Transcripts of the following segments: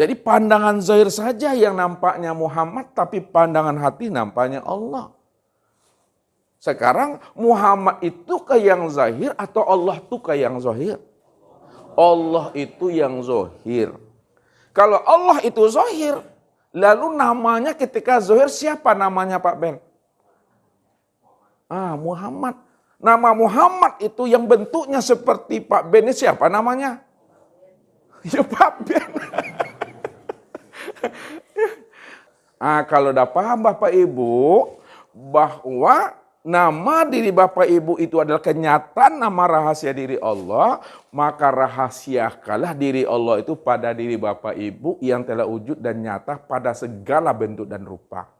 Jadi pandangan zahir saja yang nampaknya Muhammad, tapi pandangan hati nampaknya Allah. Sekarang Muhammad itu ke yang zahir atau Allah itu ke yang zahir? Allah itu yang zahir. Kalau Allah itu zahir, lalu namanya ketika zahir siapa namanya Pak Ben? Muhammad. Nama Muhammad itu yang bentuknya seperti Pak Ben ini siapa namanya? Ya Pak Ben. Kalau udah paham Bapak Ibu bahwa nama diri Bapak Ibu itu adalah kenyataan nama rahasia diri Allah, maka rahasiakanlah diri Allah itu pada diri Bapak Ibu yang telah wujud dan nyata pada segala bentuk dan rupa.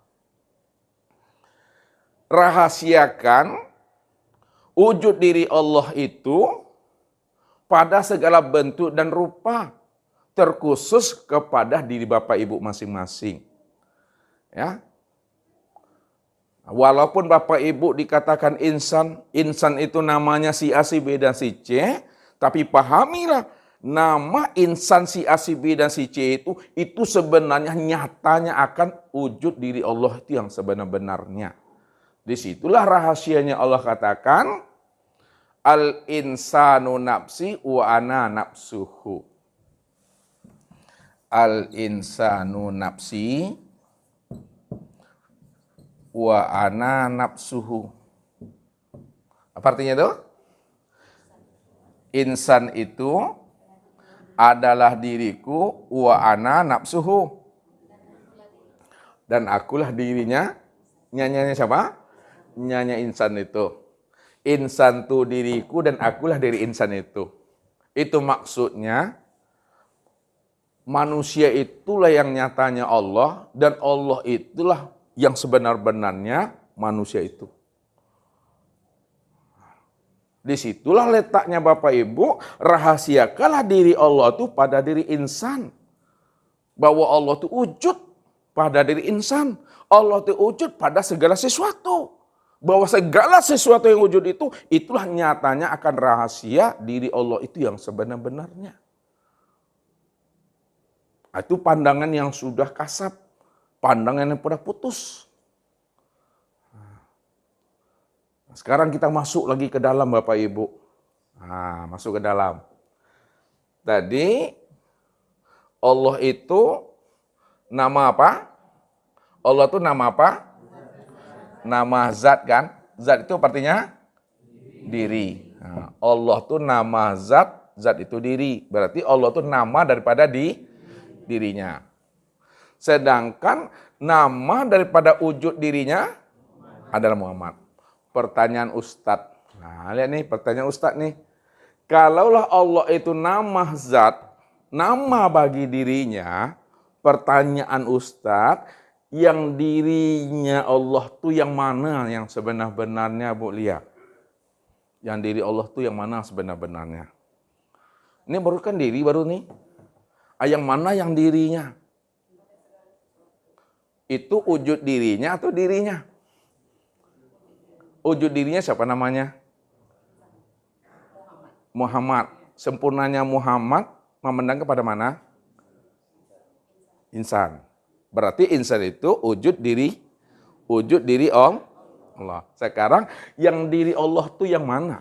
Rahasiakan wujud diri Allah itu pada segala bentuk dan rupa, terkhusus kepada diri Bapak Ibu masing-masing. Ya. Walaupun Bapak Ibu dikatakan insan, insan itu namanya si A, si B, dan si C, tapi pahamilah nama insan si A, si B, dan si C itu sebenarnya nyatanya akan wujud diri Allah itu yang sebenar-benarnya. Disitulah rahasianya Allah katakan, al-insanu nafsi wa ana nafsuhu. Al-insanu nafsi wa ana nafsuhu. Apa artinya itu? Insan itu adalah diriku, wa ana nafsuhu. Dan akulah dirinya. Nyanyanya siapa? Nyanya insan itu. Insan itu diriku dan akulah diri insan itu. Itu maksudnya manusia itulah yang nyatanya Allah dan Allah itulah yang sebenar-benarnya manusia itu. Disitulah letaknya Bapak Ibu, rahasiakanlah diri Allah itu pada diri insan. Bahwa Allah itu wujud pada diri insan. Allah itu wujud pada segala sesuatu. Bahwa segala sesuatu yang wujud itu, itulah nyatanya akan rahasia diri Allah itu yang sebenar-benarnya. Itu pandangan yang sudah kasat. Pandangan yang pernah putus. Sekarang kita masuk lagi ke dalam Bapak Ibu. Masuk ke dalam. Tadi Allah itu nama apa? Allah itu nama apa? Nama zat kan? Zat itu artinya diri. Allah itu nama zat, zat itu diri. Berarti Allah itu nama daripada dirinya. Sedangkan nama daripada wujud dirinya adalah Muhammad. Pertanyaan Ustadz. Lihat nih pertanyaan Ustadz nih. Kalaulah Allah itu nama zat, nama bagi dirinya, pertanyaan Ustadz, yang dirinya Allah tuh yang mana yang sebenar-benarnya Bu Lia? Yang diri Allah tuh yang mana sebenar-benarnya? Ini baru kan diri baru nih. Yang mana yang dirinya? Itu wujud dirinya atau dirinya? Wujud dirinya siapa namanya? Muhammad. Sempurnanya Muhammad memandang kepada mana? Insan. Berarti insan itu wujud diri Allah. Sekarang yang diri Allah itu yang mana?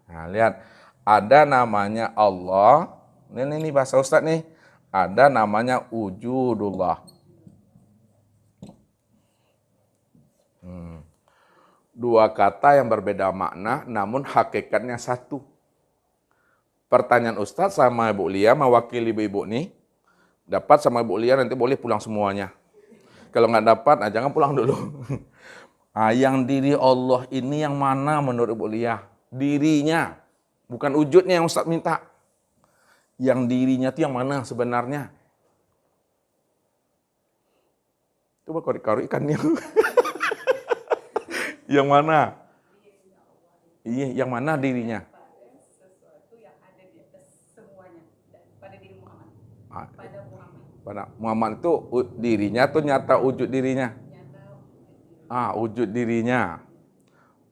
Lihat, ada namanya Allah. Ini bahasa Ustadz nih. Ada namanya wujudullah. Dua kata yang berbeda makna, namun hakikatnya satu. Pertanyaan Ustadz sama Ibu Lia, mewakili ibu-ibu nih, dapat sama Ibu Lia nanti boleh pulang semuanya. Kalau nggak dapat, jangan pulang dulu. Yang diri Allah ini yang mana menurut Ibu Lia? Dirinya, bukan wujudnya yang Ustadz minta. Yang dirinya itu yang mana sebenarnya? Coba korek-korek ikannya. Yang mana? Iya, yang mana dirinya? Sesuatu yang ada di atas semuanya pada diri Muhammad. Pada Muhammad. Pada Muhammad itu dirinya tuh nyata wujud dirinya. Wujud dirinya.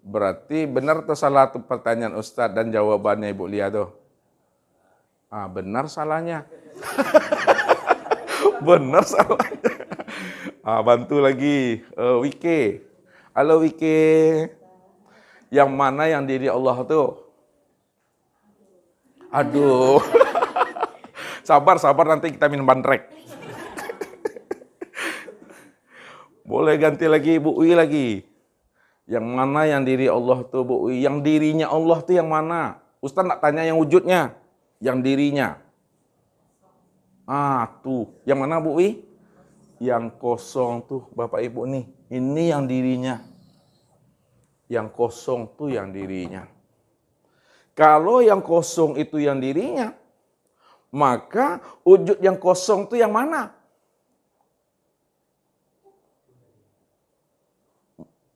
Berarti benar atau salah tuh pertanyaan Ustadz dan jawabannya Ibu Lia tuh? Benar salahnya. Benar salahnya. Bantu lagi. Wike. Halo Wike. Yang mana yang diri Allah tuh? Aduh. Sabar nanti kita minum bandrek. Boleh ganti lagi Bu Wi lagi. Yang mana yang diri Allah tuh Bu Wi? Yang dirinya Allah tuh yang mana? Ustaz nak tanya yang wujudnya. Yang dirinya. Tuh. Yang mana Bu Wi? Yang kosong tuh Bapak Ibu nih. Ini yang dirinya. Yang kosong tuh yang dirinya. Kalau yang kosong itu yang dirinya, maka wujud yang kosong itu yang mana?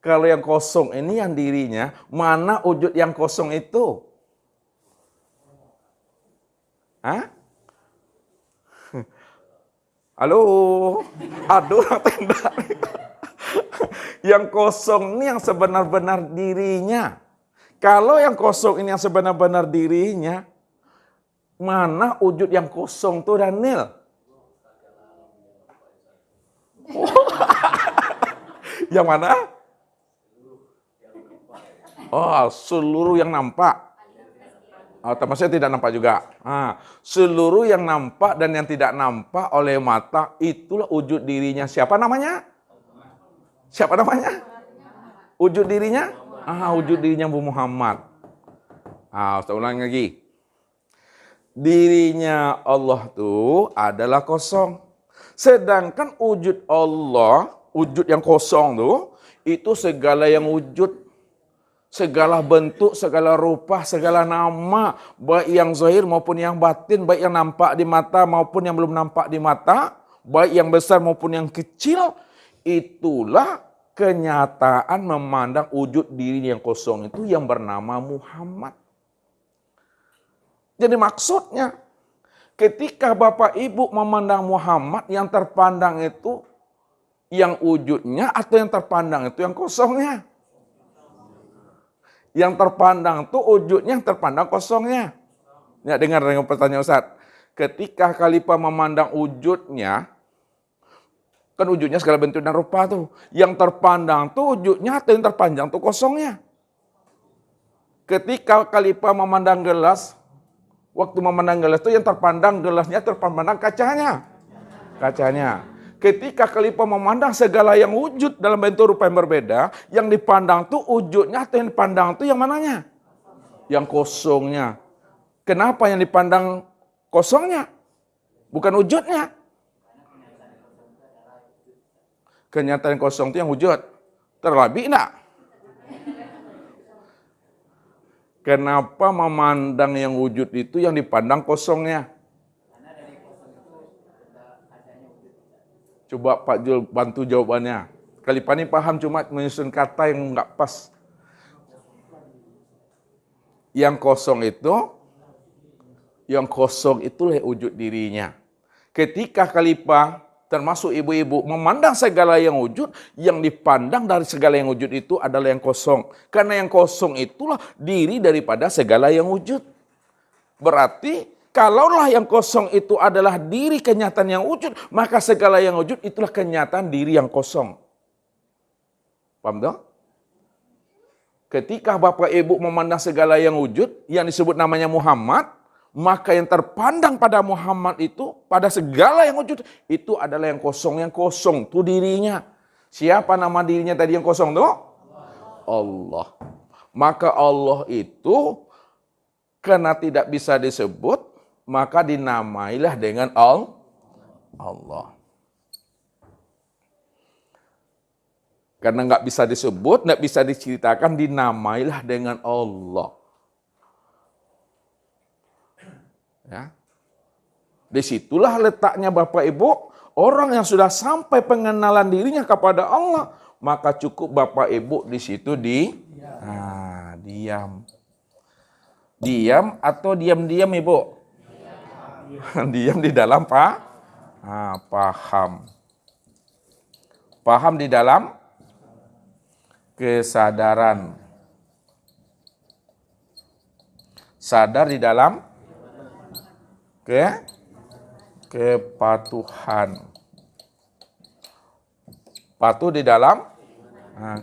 Kalau yang kosong ini yang dirinya, mana wujud yang kosong itu? Hah? Halo? Aduh, tenda. Yang kosong ini yang sebenar-benar dirinya. Kalau yang kosong ini yang sebenar-benar dirinya, mana wujud yang kosong tuh Daniel? Yang mana? Seluruh yang nampak. Termasuk tidak nampak juga. Seluruh yang nampak dan yang tidak nampak oleh mata, itulah wujud dirinya. Siapa namanya? Siapa namanya? Wujud dirinya? Wujud dirinya Bu Muhammad. Ustaz ulang lagi. Dirinya Allah itu adalah kosong. Sedangkan wujud Allah, wujud yang kosong tuh, itu segala yang wujud. Segala bentuk, segala rupa, segala nama, baik yang zahir maupun yang batin, baik yang nampak di mata maupun yang belum nampak di mata, baik yang besar maupun yang kecil, itulah kenyataan memandang wujud diri yang kosong itu yang bernama Muhammad. Jadi maksudnya, ketika Bapak Ibu memandang Muhammad, yang terpandang itu yang wujudnya atau yang terpandang itu yang kosongnya? Yang terpandang itu wujudnya, yang terpandang kosongnya. Ya, dengar dengan pertanyaan Ustaz. Ketika Khalifah memandang wujudnya, kan wujudnya segala bentuk dan rupa tuh. Yang terpandang tuh wujudnya atau yang terpanjang tuh kosongnya. Ketika Khalifah memandang gelas, waktu memandang gelas itu yang terpandang gelasnya, terpandang kacanya. Kacanya. Ketika Khalifah memandang segala yang wujud dalam bentuk rupa yang berbeda, yang dipandang tuh wujudnya atau yang dipandang tuh yang mananya? Yang kosongnya. Kenapa yang dipandang kosongnya? Bukan wujudnya. Kenyataan kosong itu yang wujud. Terlebih enggak? Kenapa memandang yang wujud itu yang dipandang kosongnya? Coba Pak Jul bantu jawabannya. Khalifah ini paham cuma menyusun kata yang enggak pas. Yang kosong itulah wujud dirinya. Ketika Khalifah termasuk ibu-ibu memandang segala yang wujud, yang dipandang dari segala yang wujud itu adalah yang kosong. Karena yang kosong itulah diri daripada segala yang wujud. Berarti kalaulah yang kosong itu adalah diri kenyataan yang wujud, maka segala yang wujud itulah kenyataan diri yang kosong. Paham tak? Ketika Bapak Ibu memandang segala yang wujud, yang disebut namanya Muhammad, maka yang terpandang pada Muhammad itu, pada segala yang wujud, itu adalah yang kosong. Yang kosong itu dirinya. Siapa nama dirinya tadi yang kosong itu? Allah. Maka Allah itu, karena tidak bisa disebut, maka dinamailah dengan Allah. Karena nggak bisa disebut, nggak bisa diceritakan, dinamailah dengan Allah. Ya. Disitulah letaknya Bapak Ibu, orang yang sudah sampai pengenalan dirinya kepada Allah, maka cukup Bapak Ibu di situ diam. Diam atau diam-diam Ibu? Diam di dalam paham. Paham di dalam kesadaran. Sadar di dalam kepatuhan. Patuh di dalam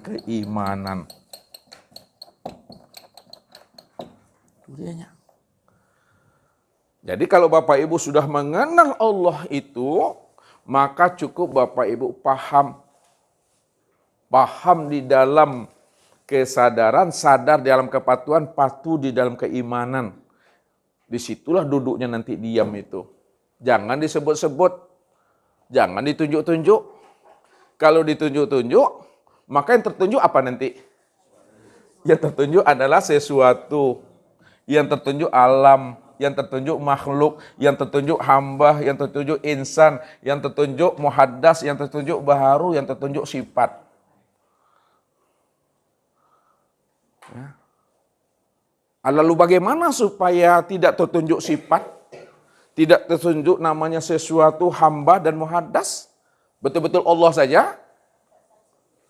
keimanan. Itu dianya. Jadi kalau Bapak Ibu sudah mengenal Allah itu, maka cukup Bapak Ibu paham. Paham di dalam kesadaran, sadar di dalam kepatuhan, patuh di dalam keimanan. Disitulah duduknya nanti diam itu. Jangan disebut-sebut, jangan ditunjuk-tunjuk. Kalau ditunjuk-tunjuk, maka yang tertunjuk apa nanti? Yang tertunjuk adalah sesuatu. Yang tertunjuk alam, yang tertunjuk makhluk, yang tertunjuk hamba, yang tertunjuk insan, yang tertunjuk muhaddas, yang tertunjuk baharu, yang tertunjuk sifat. Ya. Lalu bagaimana supaya tidak tertunjuk sifat, tidak tertunjuk namanya sesuatu hamba dan muhaddas? Betul-betul Allah saja?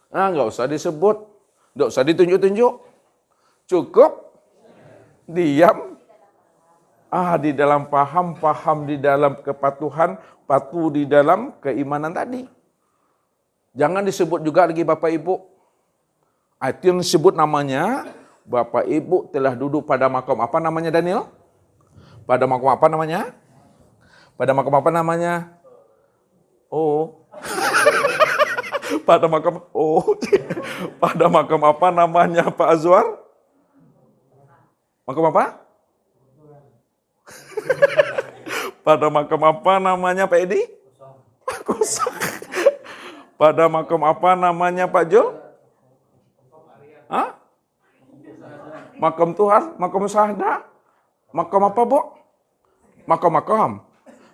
Nggak usah disebut, nggak usah ditunjuk-tunjuk. Cukup diam. Di dalam paham di dalam kepatuhan, patuh di dalam keimanan tadi. Jangan disebut juga lagi Bapak Ibu. Itu yang disebut namanya, Bapak Ibu telah duduk pada makom apa namanya Daniel? Pada makom apa namanya? Pada makom apa namanya? Oh. Pada makom pada makom apa namanya Pak Azwar? Makom apa? Pada makom apa namanya Pak Edi? Kosong. Pada makom apa namanya Pak Jul? Makom Tuhan, makom syahada. Makom apa, Bu? Makom.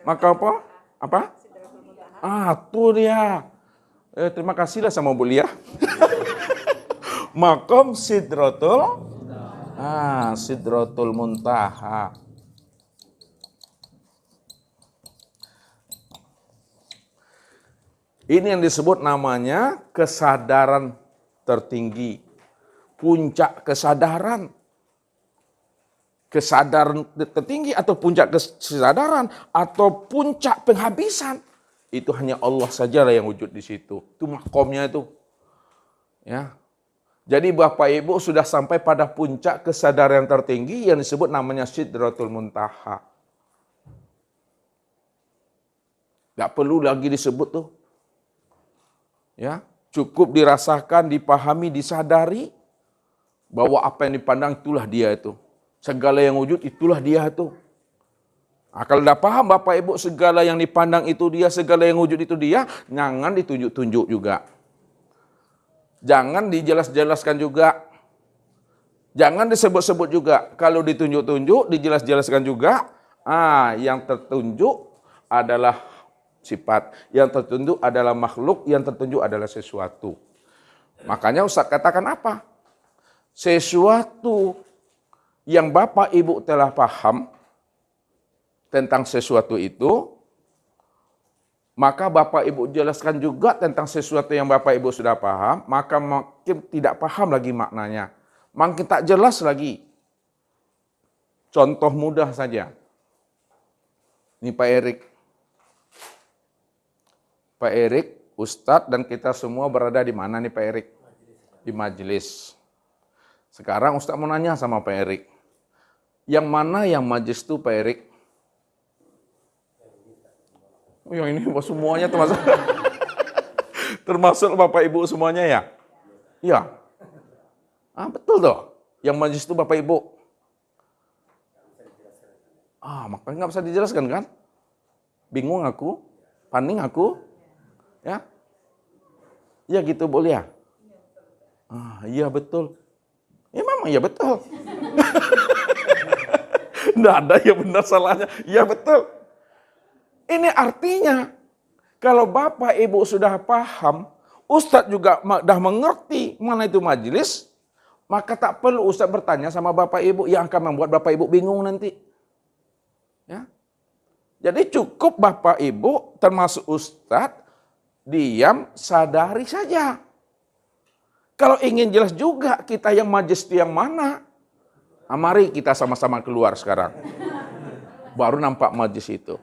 Makom apa? Apa? Itu dia. Terima kasihlah sama Bu Lia. Makom Sidratul Sidratul Muntaha. Ini yang disebut namanya kesadaran tertinggi. Puncak kesadaran. Kesadaran tertinggi atau puncak kesadaran atau puncak penghabisan. Itu hanya Allah sajalah yang wujud di situ. Itu makomnya itu. Ya. Jadi Bapak Ibu sudah sampai pada puncak kesadaran tertinggi yang disebut namanya Sidratul Muntaha. Gak perlu lagi disebut tuh. Ya, cukup dirasakan, dipahami, disadari bahwa apa yang dipandang itulah dia itu. Segala yang wujud itulah dia itu. Kalau dah paham Bapak Ibu segala yang dipandang itu dia, segala yang wujud itu dia, jangan ditunjuk-tunjuk juga. Jangan dijelas-jelaskan juga. Jangan disebut-sebut juga. Kalau ditunjuk-tunjuk, dijelas-jelaskan juga, yang tertunjuk adalah sifat, yang tertunjuk adalah makhluk, yang tertunjuk adalah sesuatu. Makanya Ustaz katakan apa? Sesuatu yang Bapak Ibu telah paham tentang sesuatu itu, maka Bapak Ibu jelaskan juga tentang sesuatu yang Bapak Ibu sudah paham, maka makin tidak paham lagi maknanya. Makin tak jelas lagi. Contoh mudah saja. Ini Pak Erik. Pak Erik, Ustadz dan kita semua berada di mana nih Pak Erik? Di majelis. Sekarang Ustadz mau nanya sama Pak Erik. Yang mana yang majelis itu Pak Erik? Yang ini semuanya termasuk. Termasuk Bapak Ibu semuanya ya? Iya. Betul toh. Yang majelis itu Bapak Ibu. Makanya nggak bisa dijelaskan kan? Bingung aku, paning aku. Ya, ya gitu boleh ya? Iya betul. Ya memang ya betul. Nggak ada yang benar salahnya. Ya betul. Ini artinya, kalau Bapak Ibu sudah paham, Ustadz juga sudah mengerti mana itu majelis, maka tak perlu Ustadz bertanya sama Bapak Ibu yang akan membuat Bapak Ibu bingung nanti. Ya. Jadi cukup Bapak Ibu termasuk Ustadz, diam, sadari saja. Kalau ingin jelas juga kita yang majelis itu yang mana, mari kita sama-sama keluar sekarang. Baru nampak majelis itu.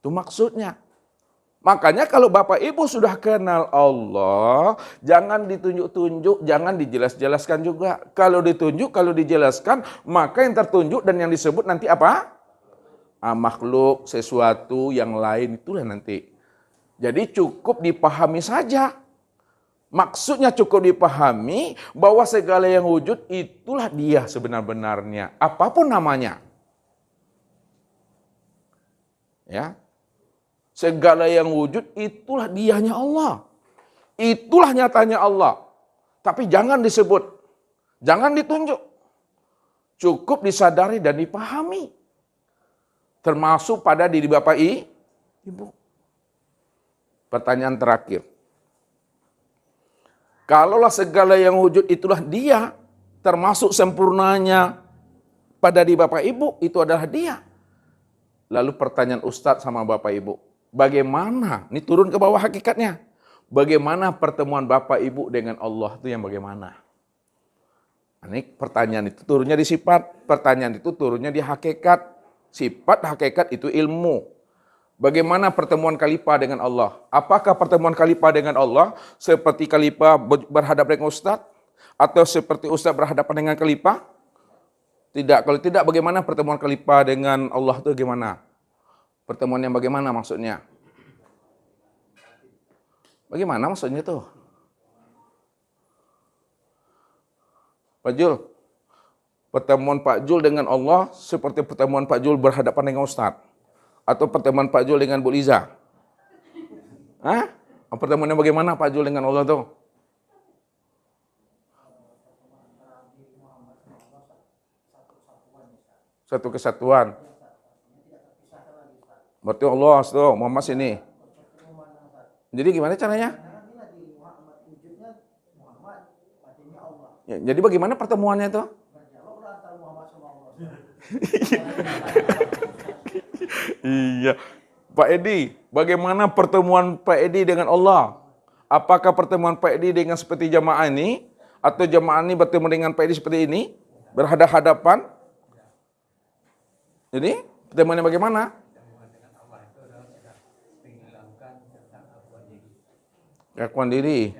Itu maksudnya. Makanya kalau Bapak Ibu sudah kenal Allah, jangan ditunjuk-tunjuk, jangan dijelas-jelaskan juga. Kalau ditunjuk, kalau dijelaskan, maka yang tertunjuk dan yang disebut nanti apa? Makhluk, sesuatu yang lain, itulah nanti. Jadi cukup dipahami saja. Maksudnya cukup dipahami bahwa segala yang wujud itulah dia sebenar-benarnya. Apapun namanya. Ya. Segala yang wujud itulah dianya Allah. Itulah nyatanya Allah. Tapi jangan disebut. Jangan ditunjuk. Cukup disadari dan dipahami. Termasuk pada diri Bapak Ibu. Pertanyaan terakhir. Kalaulah segala yang wujud itulah dia, termasuk sempurnanya pada diri Bapak Ibu, itu adalah dia. Lalu pertanyaan Ustadz sama Bapak Ibu, bagaimana? Ini turun ke bawah hakikatnya. Bagaimana pertemuan Bapak Ibu dengan Allah itu yang bagaimana? Ini pertanyaan itu turunnya di sifat, pertanyaan itu turunnya di hakikat. Sifat hakikat itu ilmu. Bagaimana pertemuan Khalifah dengan Allah? Apakah pertemuan Khalifah dengan Allah seperti Khalifah berhadapan dengan Ustadz? Atau seperti Ustadz berhadapan dengan Khalifah? Tidak. Kalau tidak, bagaimana pertemuan Khalifah dengan Allah itu bagaimana? Pertemuan yang bagaimana maksudnya? Bagaimana maksudnya itu? Pak Jul, pertemuan Pak Jul dengan Allah seperti pertemuan Pak Jul berhadapan dengan Ustadz. Atau pertemuan Pak Jul dengan Bu Liza? Hah? Pertemuannya bagaimana Pak Jul dengan Allah tuh? Satu kesatuan. Berarti Allah tuh, Muhammad sini. Jadi gimana caranya? Ya, jadi bagaimana pertemuannya tuh? Iya. Pak Edi, bagaimana pertemuan Pak Edi dengan Allah? Apakah pertemuan Pak Edi dengan seperti jamaah ini? Atau jamaah ini bertemu dengan Pak Edi seperti ini? Berhadapan-hadapan? Jadi, pertemuannya bagaimana? Keakuan diri.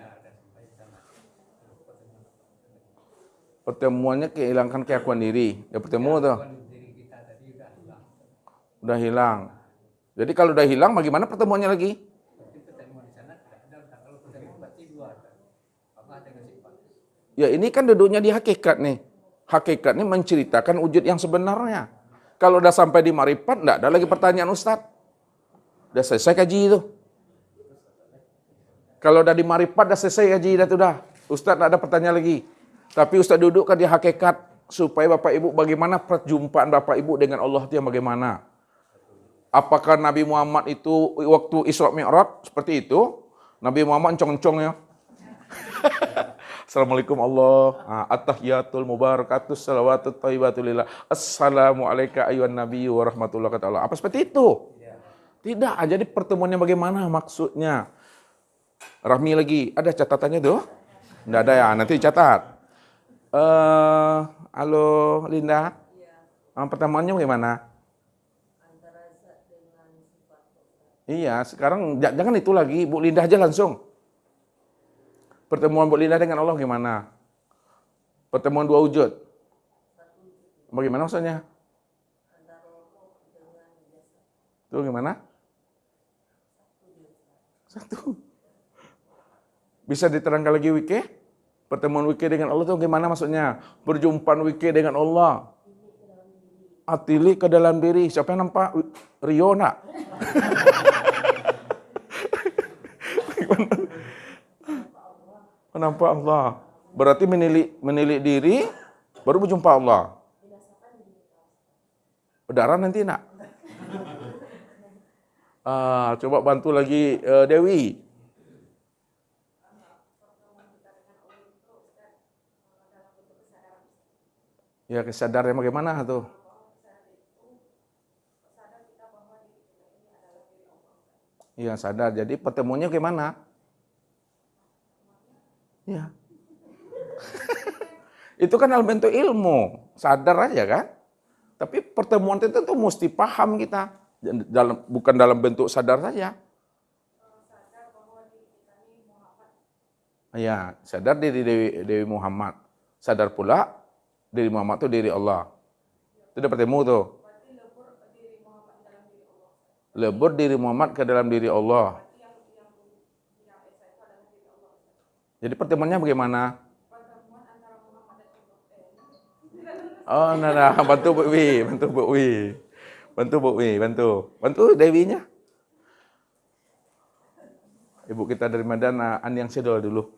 Pertemuannya kehilangkan keakuan diri. Ya bertemu tuh. Udah hilang. Jadi kalau udah hilang, bagaimana pertemuannya lagi? Ya ini kan duduknya di hakikat nih. Hakikat ini menceritakan wujud yang sebenarnya. Kalau udah sampai di marifat, enggak ada lagi pertanyaan Ustadz. Udah selesai kaji itu. Kalau udah di marifat, udah selesai kaji itu udah. Ustadz enggak ada pertanyaan lagi. Tapi Ustadz dudukkan di hakikat supaya Bapak Ibu bagaimana perjumpaan Bapak Ibu dengan Allah itu yang bagaimana? Apakah Nabi Muhammad itu waktu Isra Mi'raj seperti itu? Nabi Muhammad encong-encong ya. Assalamualaikum Allah. At-tahiyatul mubarakatus salawatut thayyibatulillah. Assalamualaikum ayuhan nabi wa rahmatullahi wa apa seperti itu? Tidak. Jadi pertemuannya bagaimana maksudnya? Rahmi lagi. Ada catatannya tuh? Tidak ada ya. Nanti catat. Halo Linda. Pertemuannya bagaimana? Iya, sekarang jangan itu lagi. Bu Linda aja langsung. Pertemuan Bu Linda dengan Allah gimana? Pertemuan dua wujud. Bagaimana maksudnya? Itu gimana? Satu. Bisa diterangkan lagi Wike? Pertemuan Wike dengan Allah itu gimana maksudnya? Perjumpaan Wike dengan Allah. Atili ke dalam diri. Siapa yang nampak? Rio nak? Nampak Allah. Berarti menilik diri, baru berjumpa Allah. Berdarah nanti nak? Coba bantu lagi Dewi. Ya kesadaran bagaimana tuh? Iya sadar. Jadi pertemuannya gimana? Ya. Itu kan dalam bentuk ilmu. Sadar aja kan? Tapi pertemuan itu tuh mesti paham kita. bukan dalam bentuk sadar saja. Sadar bahwa diri kita ini Muhammad. Ya, sadar diri Dewi Muhammad. Sadar pula diri Muhammad itu diri Allah. Itu udah bertemu tuh. Berarti lebur diri Muhammad dalam diri Allah. Lebur diri Muhammad ke dalam diri Allah. Berarti yang Esa itu adalah diri Allah. Jadi pertemuannya bagaimana? Pertemuan antara Muhammad dan Allah. Oh, nah, bantu Bu Wi, bantu Bu Wi. Bantu Bu Wi, bantu Dewinya. Ibu kita dari Madana, An yang Sedol dulu.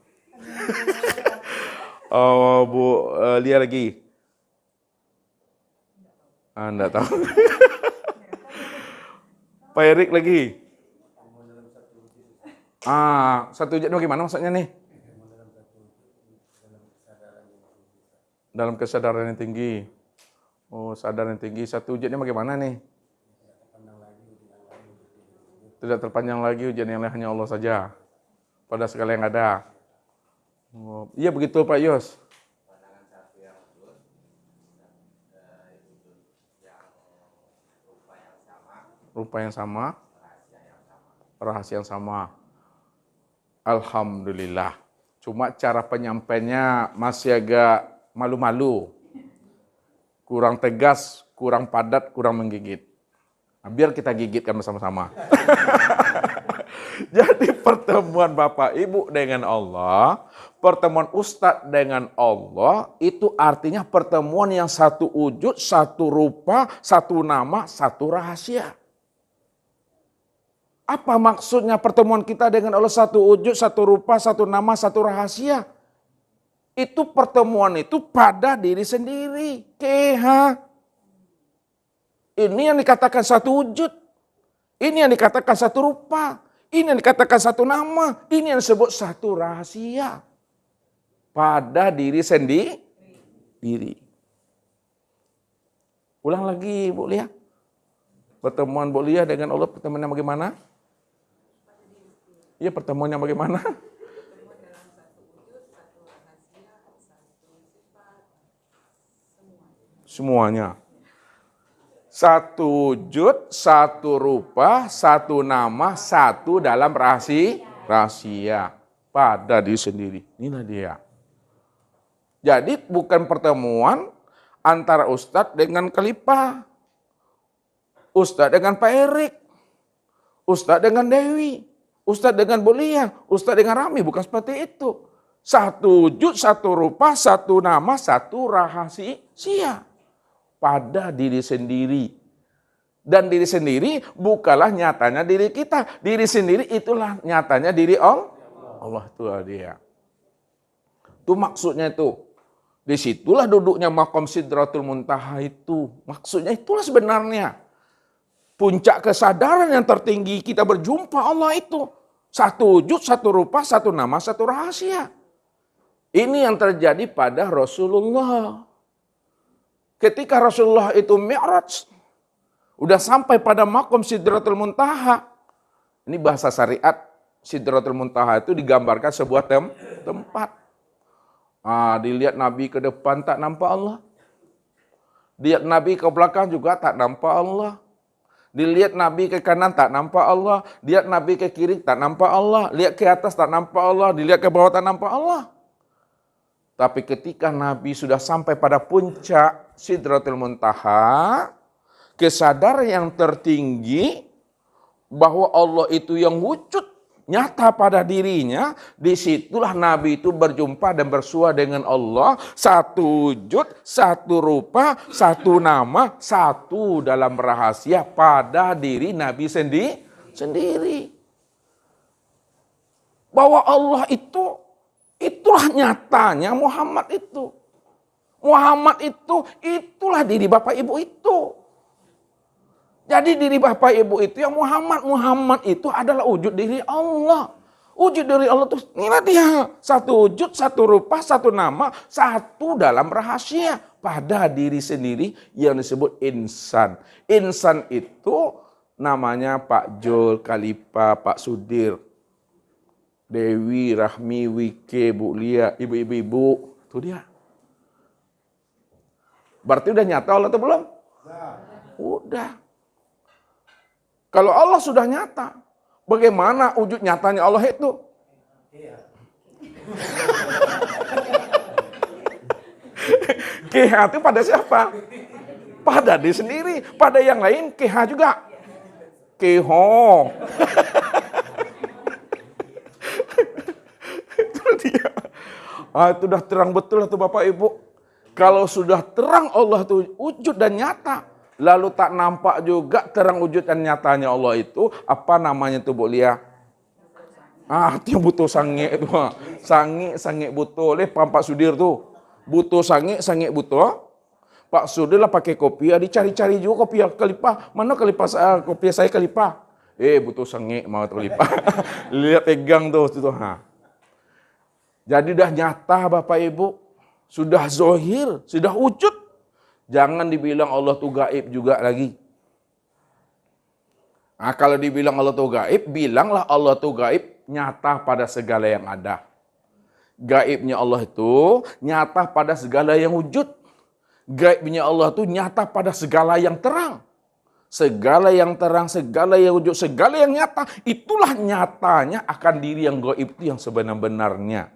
Oh, Bu Lia lagi. Enggak tahu. Pak Erik lagi. Satu wujud gimana maksudnya nih? Dalam kesadaran yang tinggi. Oh, sadar yang tinggi. Satu wujudnya bagaimana nih? Tidak terpanjang lagi wujud yang hanya Allah saja. Pada segala yang ada. Oh, iya begitu Pak Yos. Rupa yang sama, rahasia yang sama. Alhamdulillah. Cuma cara penyampainya masih agak malu-malu. Kurang tegas, kurang padat, kurang menggigit. Nah, biar kita gigitkan bersama-sama. Jadi pertemuan Bapak Ibu dengan Allah, pertemuan Ustadz dengan Allah, itu artinya pertemuan yang satu wujud, satu rupa, satu nama, satu rahasia. Apa maksudnya pertemuan kita dengan Allah satu wujud, satu rupa, satu nama, satu rahasia? Itu pertemuan itu pada diri sendiri. Keha. Ini yang dikatakan satu wujud. Ini yang dikatakan satu rupa. Ini yang dikatakan satu nama. Ini yang disebut satu rahasia. Pada diri sendiri. Ulang lagi Bu Lia. Pertemuan Bu Lia dengan Allah pertemuannya bagaimana? Iya, pertemuannya bagaimana? Pertemuan dalam satu wujud, satu rahasia, satu sifat, Semuanya. Satu wujud, satu rupa, satu nama, satu dalam rahasia. Pada diri sendiri. Inilah dia. Jadi bukan pertemuan antara Ustadz dengan Khalifah. Ustadz dengan Pak Erik. Ustadz dengan Dewi. Ustadz dengan Bolia, Ustadz dengan Rami, bukan seperti itu. Satu wujud, satu rupa, satu nama, satu rahasia. Pada diri sendiri. Dan diri sendiri bukanlah nyatanya diri kita. Diri sendiri itulah nyatanya diri Allah. Allah itu dia. Itu maksudnya itu. Disitulah duduknya Maqam Sidratul Muntaha itu. Maksudnya itulah sebenarnya. Puncak kesadaran yang tertinggi kita berjumpa Allah itu. Satu wujud, satu rupa, satu nama, satu rahasia. Ini yang terjadi pada Rasulullah. Ketika Rasulullah itu Mi'raj, udah sampai pada Maqam Sidratul Muntaha. Ini bahasa syariat, Sidratul Muntaha itu digambarkan sebuah tempat. Dilihat Nabi ke depan tak nampak Allah. Dilihat Nabi ke belakang juga tak nampak Allah. Dilihat Nabi ke kanan tak nampak Allah. Lihat Nabi ke kiri tak nampak Allah. Lihat ke atas tak nampak Allah. Dilihat ke bawah tak nampak Allah. Tapi ketika Nabi sudah sampai pada puncak Sidratul Muntaha, kesadaran yang tertinggi bahwa Allah itu yang wujud nyata pada dirinya, disitulah Nabi itu berjumpa dan bersua dengan Allah, satu wujud, satu rupa, satu nama, satu dalam rahasia pada diri Nabi sendiri. Bahwa Allah itu, itulah nyatanya Muhammad itu. Muhammad itu, itulah diri Bapak Ibu itu. Jadi diri Bapak Ibu itu yang Muhammad itu adalah wujud diri Allah. Wujud diri Allah itu inilah dia. Satu wujud, satu rupa, satu nama, satu dalam rahasia pada diri sendiri yang disebut insan. Insan itu namanya Pak Jul, Khalifah, Pak Sudir, Dewi, Rahmi, Wike, Bu Lia, ibu-ibu. Itu dia. Berarti udah nyata Allah atau belum? Udah. Kalau Allah sudah nyata, bagaimana wujud nyatanya Allah itu? Keha itu pada siapa? Pada diri sendiri. Pada yang lain keha juga. Keho. Itu dia. Itu udah terang betul tuh Bapak Ibu. Kalau sudah terang Allah itu wujud dan nyata, lalu tak nampak juga terang wujud dan nyatanya Allah itu, apa namanya tuh Bu Lia? Itu yang butuh sange itu. Sange butuh. Pak Sudir tuh. Butuh sange butuh. Pak Sudir lah pakai kopiah, dicari-cari juga kopiah kelipah. Mana kelipah kopiah saya kelipah? Butuh sange mau kelipah. Lihat pegang tuh. Jadi dah nyata Bapak Ibu. Sudah zohir, sudah wujud. Jangan dibilang Allah tuh gaib juga lagi. Kalau dibilang Allah tuh gaib, bilanglah Allah tuh gaib nyata pada segala yang ada. Gaibnya Allah itu nyata pada segala yang wujud. Gaibnya Allah itu nyata pada segala yang terang. Segala yang terang, segala yang wujud, segala yang nyata. Itulah nyatanya akan diri yang gaib itu yang sebenar-benarnya.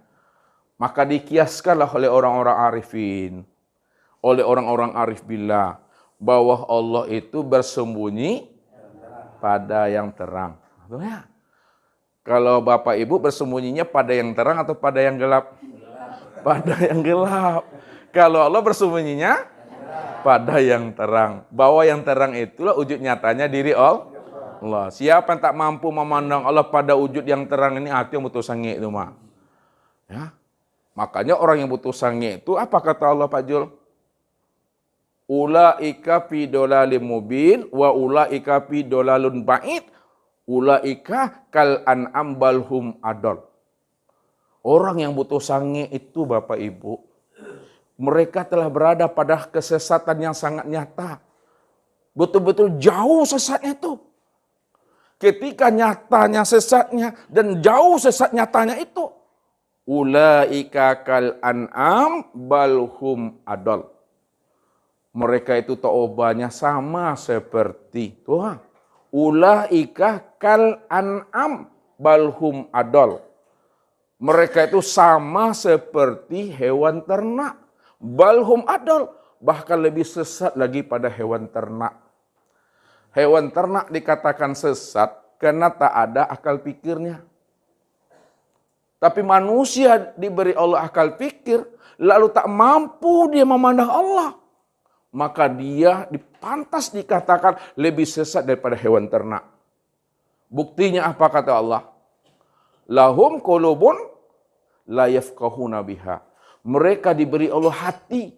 Maka dikiaskanlah oleh orang-orang arifin, oleh orang-orang arif billah, bahwa Allah itu bersembunyi pada yang terang. Ya. Kalau Bapak Ibu bersembunyinya pada yang terang atau pada yang gelap? Pada yang gelap. Kalau Allah bersembunyinya pada yang terang. Bahwa yang terang itulah wujud nyatanya diri Allah. Siapa yang tak mampu memandang Allah pada wujud yang terang ini, hati yang butuh sange itu mah. Ya. Makanya orang yang butuh sange itu, apa kata Allah Pak Jul? Ulaika fi dolalim mubin wa ulaika fi dolalun ba'id. Ulaika kal an'am balhum adol. Orang yang butuh sange itu Bapak Ibu, mereka telah berada pada kesesatan yang sangat nyata. Betul-betul jauh sesatnya itu. Ketika nyatanya sesatnya dan jauh sesat nyatanya itu. Ulaika kal an'am balhum adol. Mereka itu taubahnya sama seperti Tuhan. Ulaika kal an'am balhum adol. Mereka itu sama seperti hewan ternak. Balhum adol. Bahkan lebih sesat lagi pada hewan ternak. Hewan ternak dikatakan sesat karena tak ada akal pikirnya. Tapi manusia diberi Allah akal pikir, lalu tak mampu dia memandang Allah. Maka dia pantas dikatakan lebih sesat daripada hewan ternak. Buktinya apa kata Allah? Lahum qulubun la yafqahuna biha. Mereka diberi Allah hati,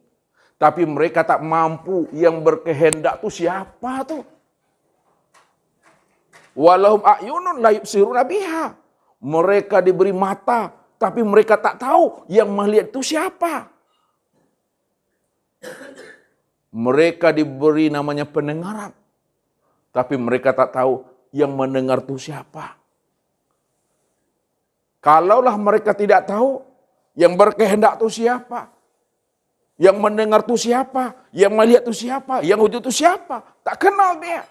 tapi mereka tak mampu. Yang berkehendak tuh siapa tuh? Walahum a'yunun la yubsiruna biha. Mereka diberi mata, tapi mereka tak tahu yang melihat itu siapa. Mereka diberi namanya pendengaran, tapi mereka tak tahu yang mendengar itu siapa. Kalaulah mereka tidak tahu yang berkehendak itu siapa, yang mendengar itu siapa, yang melihat itu siapa, yang wujud itu siapa, tak kenal dia.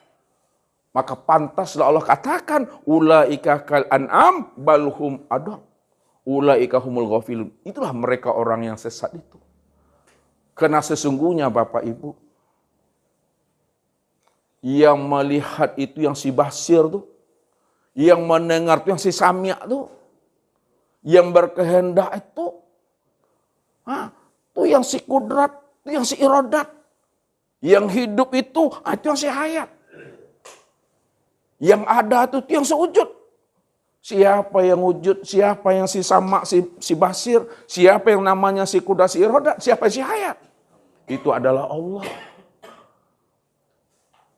Maka pantaslah Allah katakan, ulaika kal an'am balhum adol. Ulaika humul ghafilun. Itulah mereka orang yang sesat itu. Karena sesungguhnya Bapak Ibu, yang melihat itu yang si basir tuh, yang mendengar itu yang si samia tuh, yang berkehendak itu yang si kudrat, itu yang si irodat, yang hidup itu yang si hayat. Yang ada itu yang sewujud. Siapa yang wujud, siapa yang si sama, si basir, siapa yang namanya si kuda, si irodat, siapa si hayat. Itu adalah Allah.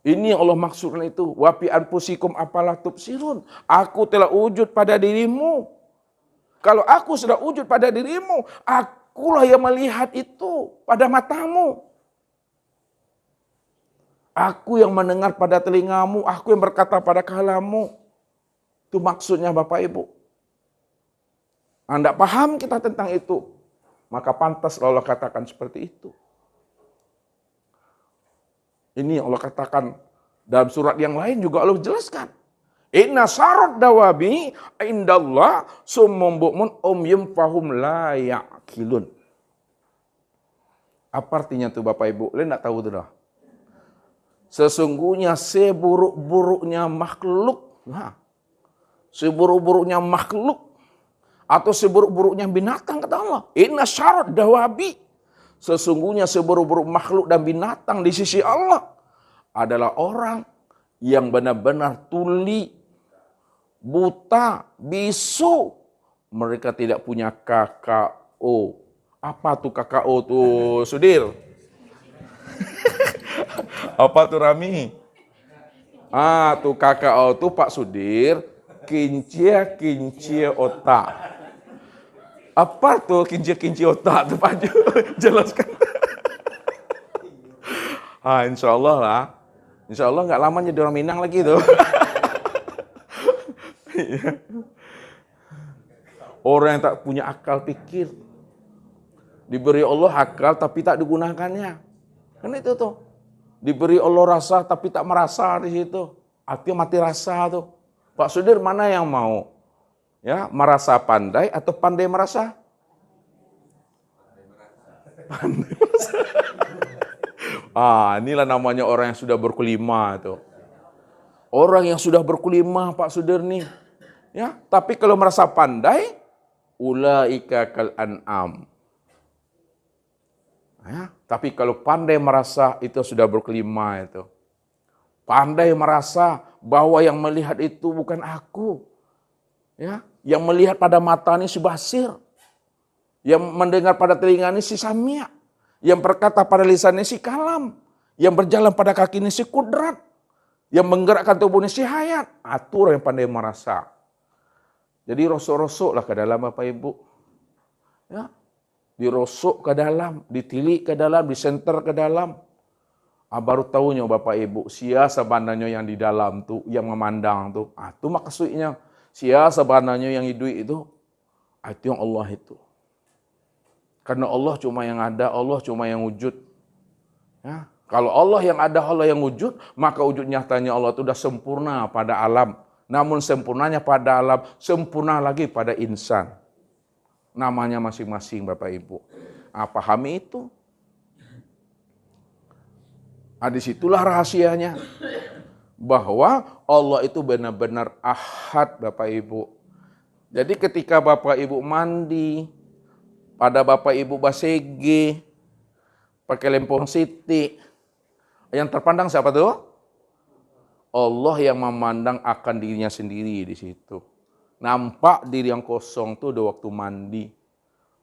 Ini yang Allah maksudkan itu. Wa fi anfusikum apalah tubsirun. Aku telah wujud pada dirimu. Kalau aku sudah wujud pada dirimu, akulah yang melihat itu pada matamu. Aku yang mendengar pada telingamu, aku yang berkata pada kalamu. Itu maksudnya Bapak Ibu. Anda paham kita tentang itu, maka pantas Allah katakan seperti itu. Ini yang Allah katakan Dalam surat yang lain juga Allah jelaskan. Inna syarat dawabi indallah summum bu'mun umyum fahum la ya'qilun. Apa artinya tuh Bapak Ibu? Kalian enggak tahu tuh dah. Sesungguhnya seburuk-buruknya makhluk. Nah, seburuk-buruknya makhluk atau seburuk-buruknya binatang kata Allah. Inna syarat dawabi. Sesungguhnya seburuk-buruk makhluk dan binatang di sisi Allah adalah orang yang benar-benar tuli, buta, bisu. Mereka tidak punya KKO. Apa tuh KKO tuh, Sudir? Apa tuh Rami? Tuh KKO tuh Pak Sudir, kincia otak. Apa tuh kincia otak tuh Pak? Jelaskan. Insya Allah lah. Insya Allah nggak lama jadi orang Minang lagi tuh. Orang yang tak punya akal pikir. Diberi Allah akal tapi tak digunakannya. Kan itu tuh. Diberi Allah rasa tapi tak merasa di situ. Artinya mati rasa tuh. Pak Sudir mana yang mau? Ya, merasa pandai atau pandai merasa? Pandai merasa. Inilah namanya orang yang sudah berkelima tuh. Orang yang sudah berkelima Pak Sudir nih. Ya, tapi kalau merasa pandai, ulaika kal an'am. Ya, tapi kalau pandai merasa itu sudah berkelima itu. Pandai merasa bahwa yang melihat itu bukan aku. Ya, yang melihat pada mata ini si basir. Yang mendengar pada telinga ini si samia. Yang berkata pada lisan ini si kalam. Yang berjalan pada kaki ini si kudrat. Yang menggerakkan tubuh ini si hayat. Atur yang pandai merasa. Jadi rosok-rosoklah ke dalam Bapak Ibu. Ya, dirosok ke dalam, ditilik ke dalam, disenter ke dalam. Baru tahunya Bapak Ibu, sia sebenarnya yang di dalam tuh, yang memandang tuh. Itu maksudnya, sia sebenarnya yang hidup itu, itu yang Allah itu. Karena Allah cuma yang ada, Allah cuma yang wujud. Ya, kalau Allah yang ada, Allah yang wujud, maka wujud nyatanya Allah itu sudah sempurna pada alam. Namun sempurnanya pada alam, sempurna lagi pada insan. Namanya masing-masing Bapak Ibu. Pahami itu. Disitulah rahasianya. Bahwa Allah itu benar-benar ahad Bapak Ibu. Jadi ketika Bapak Ibu mandi, pada Bapak Ibu basege, pakai lempong siti, yang terpandang siapa tuh? Allah yang memandang akan dirinya sendiri di situ. Nampak diri yang kosong tuh di waktu mandi.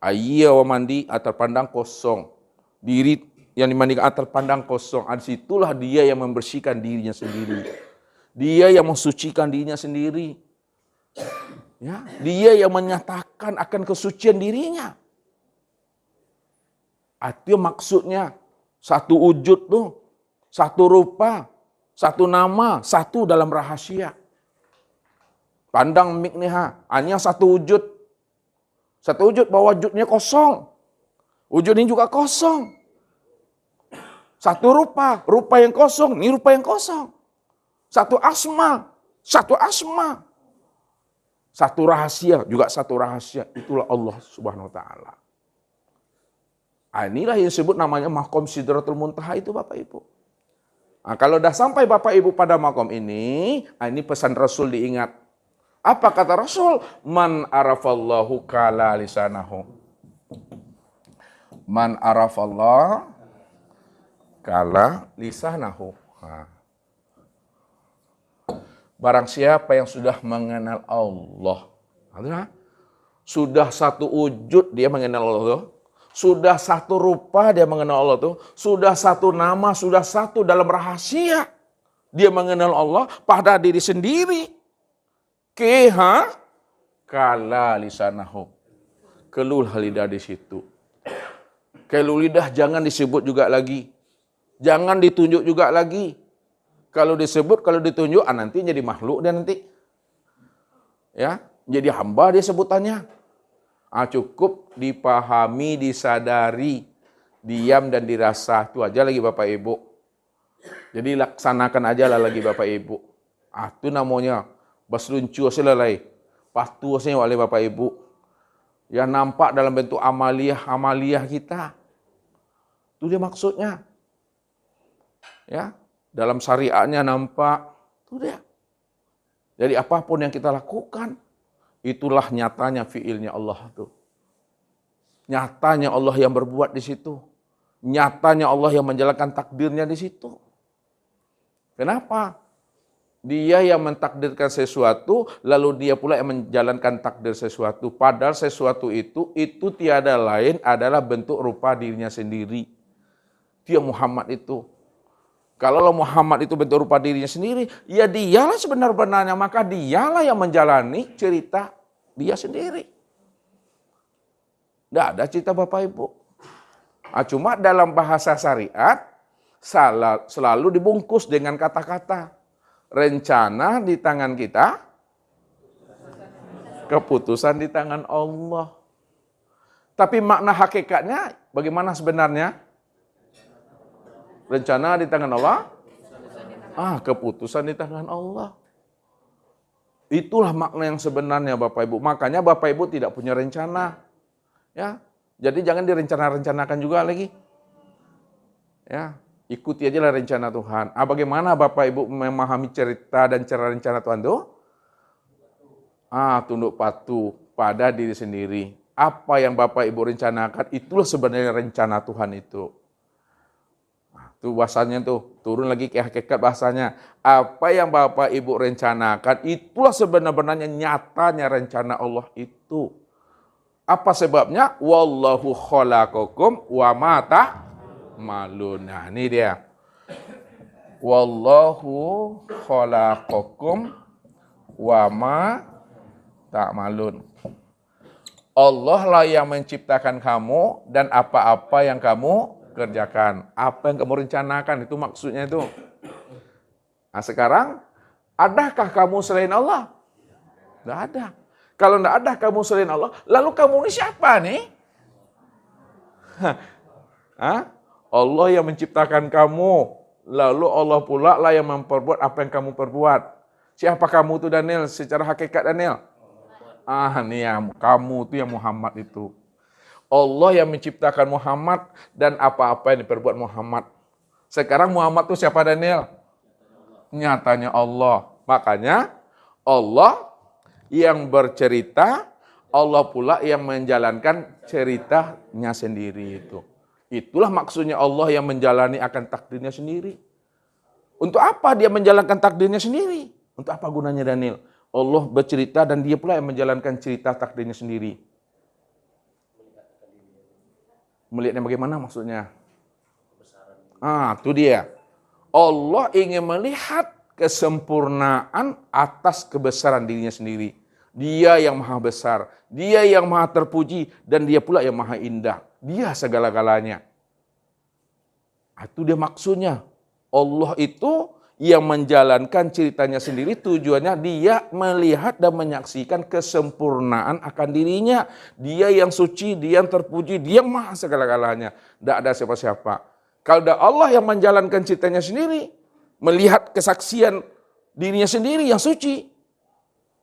Iya mandi, terpandang kosong. Diri yang dimandikan terpandang kosong. Disitulah dia yang membersihkan dirinya sendiri. Dia yang mensucikan dirinya sendiri. Ya, dia yang menyatakan akan kesucian dirinya. Itu maksudnya satu wujud tuh, satu rupa, satu nama, satu dalam rahasia. Pandang mik nih hanya satu wujud. Satu wujud bahwa wujudnya kosong. Wujud ini juga kosong. Satu rupa, rupa yang kosong, ini rupa yang kosong. Satu asma, satu asma. Satu rahasia, juga satu rahasia. Itulah Allah Subhanahu wa taala. Inilah yang disebut namanya Maqam Sidratul Muntaha itu Bapak Ibu. Kalau dah sampai Bapak Ibu pada maqam ini pesan Rasul diingat. Apa kata Rasul? Man arafallahu kala lisanahu. Man arafallah kala lisanahu. Barang siapa yang sudah mengenal Allah. Sudah satu wujud dia mengenal Allah. Sudah satu rupa dia mengenal Allah tuh. Sudah satu nama, sudah satu dalam rahasia. Dia mengenal Allah pada diri sendiri. Kala lisanahu. Kelul lidah di situ. Kelul lidah jangan disebut juga lagi. Jangan ditunjuk juga lagi. Kalau disebut, kalau ditunjuk, nanti jadi makhluk dia nanti. Ya, jadi hamba dia sebutannya. Cukup dipahami, disadari, diam dan dirasa. Itu aja lagi Bapak Ibu. Jadi laksanakan aja lah lagi Bapak Ibu. Itu namanya basluncu selalai. Pastu oleh Bapak Ibu. Yang nampak dalam bentuk amaliah kita. Itu dia maksudnya. Ya, dalam syariatnya nampak. Itu dia. Jadi apapun yang kita lakukan, itulah nyatanya fiilnya Allah itu. Nyatanya Allah yang berbuat di situ. Nyatanya Allah yang menjalankan takdirnya di situ. Kenapa? Dia yang mentakdirkan sesuatu, lalu dia pula yang menjalankan takdir sesuatu. Padahal sesuatu itu tiada lain adalah bentuk rupa dirinya sendiri. Dia Muhammad itu. Kalau Muhammad itu bentuk rupa dirinya sendiri, ya dialah sebenar-benarnya, maka dialah yang menjalani cerita dia sendiri. Tidak ada cerita Bapak Ibu. Cuma dalam bahasa syariat, selalu dibungkus dengan kata-kata. Rencana di tangan kita, keputusan di tangan Allah. Tapi makna hakikatnya bagaimana sebenarnya? Rencana di tangan Allah, keputusan di tangan Allah. Itulah makna yang sebenarnya Bapak Ibu. Makanya Bapak Ibu tidak punya rencana. Ya, jadi jangan direncana-rencanakan juga lagi. Ya, ikuti aja lah rencana Tuhan. Bagaimana Bapak Ibu memahami cerita dan cara rencana Tuhan itu? Tunduk patuh pada diri sendiri. Apa yang Bapak Ibu rencanakan, itulah sebenarnya rencana Tuhan itu. Itu bahasanya tuh, turun lagi ke hakikat bahasanya. Apa yang Bapak Ibu rencanakan, itulah sebenarnya nyatanya rencana Allah itu. Apa sebabnya? Wallahu khalaqakum wa ma ta'malun. Nah, ini dia. Wallahu khalaqakum wa ma ta'malun. Allah lah yang menciptakan kamu dan apa-apa yang kamu kerjakan. Apa yang kamu rencanakan, itu maksudnya itu. Nah sekarang, adakah kamu selain Allah? Tidak ada. Kalau tidak ada kamu selain Allah, lalu kamu ini siapa nih? Allah yang menciptakan kamu, lalu Allah pula lah yang memperbuat apa yang kamu perbuat. Siapa kamu itu Daniel? Secara hakikat Daniel? Nih ya, kamu itu yang Muhammad itu. Allah yang menciptakan Muhammad dan apa-apa yang diperbuat Muhammad. Sekarang Muhammad itu siapa Daniel? Nyatanya Allah. Makanya Allah yang bercerita, Allah pula yang menjalankan ceritanya sendiri itu. Itulah maksudnya Allah yang menjalani akan takdirnya sendiri. Untuk apa dia menjalankan takdirnya sendiri? Untuk apa gunanya Daniel? Allah bercerita dan dia pula yang menjalankan cerita takdirnya sendiri. Melihatnya bagaimana maksudnya? Itu dia. Allah ingin melihat kesempurnaan atas kebesaran dirinya sendiri. Dia yang maha besar, dia yang maha terpuji, dan dia pula yang maha indah. Dia segala-galanya. Itu dia maksudnya. Allah itu yang menjalankan ceritanya sendiri, tujuannya dia melihat dan menyaksikan kesempurnaan akan dirinya. Dia yang suci, dia yang terpuji, dia yang maha segala-galanya. Tidak ada siapa-siapa. Kalau ada Allah yang menjalankan ceritanya sendiri, melihat kesaksian dirinya sendiri yang suci,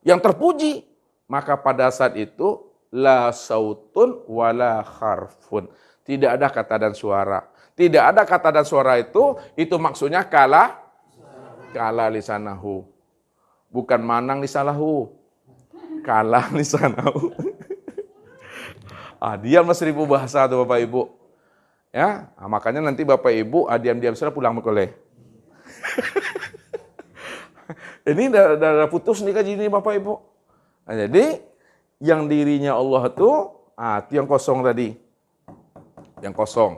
yang terpuji, maka pada saat itu la sautun wala harfun. Tidak ada kata dan suara. Tidak ada kata dan suara itu maksudnya kala lisanahu. Bukan manang lisalahu. Kala lisanahu. Diam 1000 bahasa tuh Bapak Ibu. Ya, makanya nanti Bapak Ibu diam-diam saja pulang mekoleh. Ini udah putus nih kaji ini Bapak Ibu. Jadi yang dirinya Allah itu yang kosong tadi. Yang kosong.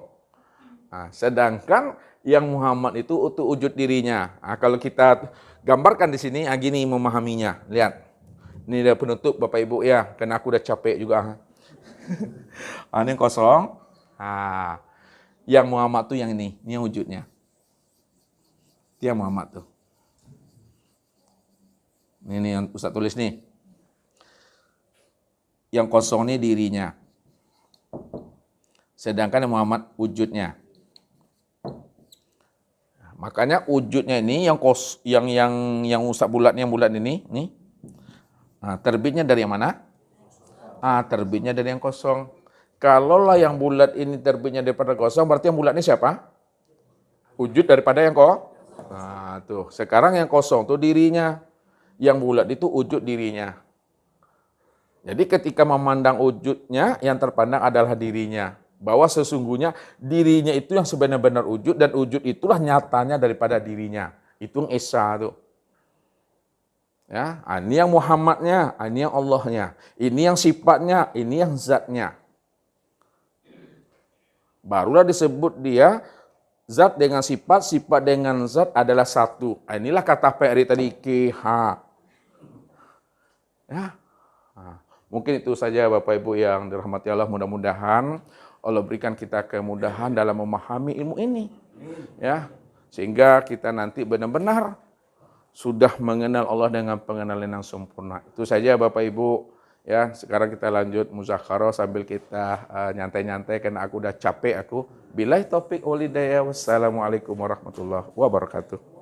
Sedangkan yang Muhammad itu wujud dirinya. Kalau kita gambarkan di sini, gini memahaminya. Lihat, ini udah penutup Bapak Ibu ya, karena aku udah capek juga. Ini yang kosong. Yang Muhammad tuh yang ini yang wujudnya. Dia Muhammad tuh. Ini yang Ustaz tulis nih. Yang kosong ini dirinya. Sedangkan yang Muhammad wujudnya. makanya wujudnya ini yang Ustaz yang bulat ini, nih. Nah, terbitnya dari yang mana? Terbitnya dari yang kosong. Kalaulah yang bulat ini terbitnya daripada kosong, berarti yang bulat ini siapa? Wujud daripada yang Nah, tuh. Sekarang yang kosong tuh dirinya. Yang bulat itu wujud dirinya. Jadi ketika memandang wujudnya, yang terpandang adalah dirinya. Bahwa sesungguhnya dirinya itu yang sebenar-benar wujud, dan wujud itulah nyatanya daripada dirinya. Itu yang Esa tuh. Ya, ini yang Muhammadnya, ini yang Allahnya. Ini yang sifatnya, ini yang zatnya. Barulah disebut dia zat dengan sifat, sifat dengan zat adalah satu. Inilah kata PRI tadi, KH. Ya. Mungkin itu saja Bapak Ibu yang dirahmati Allah, mudah-mudahan Allah berikan kita kemudahan dalam memahami ilmu ini. Ya, sehingga kita nanti benar-benar sudah mengenal Allah dengan pengenalan yang sempurna. Itu saja Bapak Ibu. Ya, sekarang kita lanjut muzakharah sambil kita nyantai-nyantai karena aku udah capek aku. Billahi taufik walhidayah. Wassalamualaikum warahmatullahi wabarakatuh.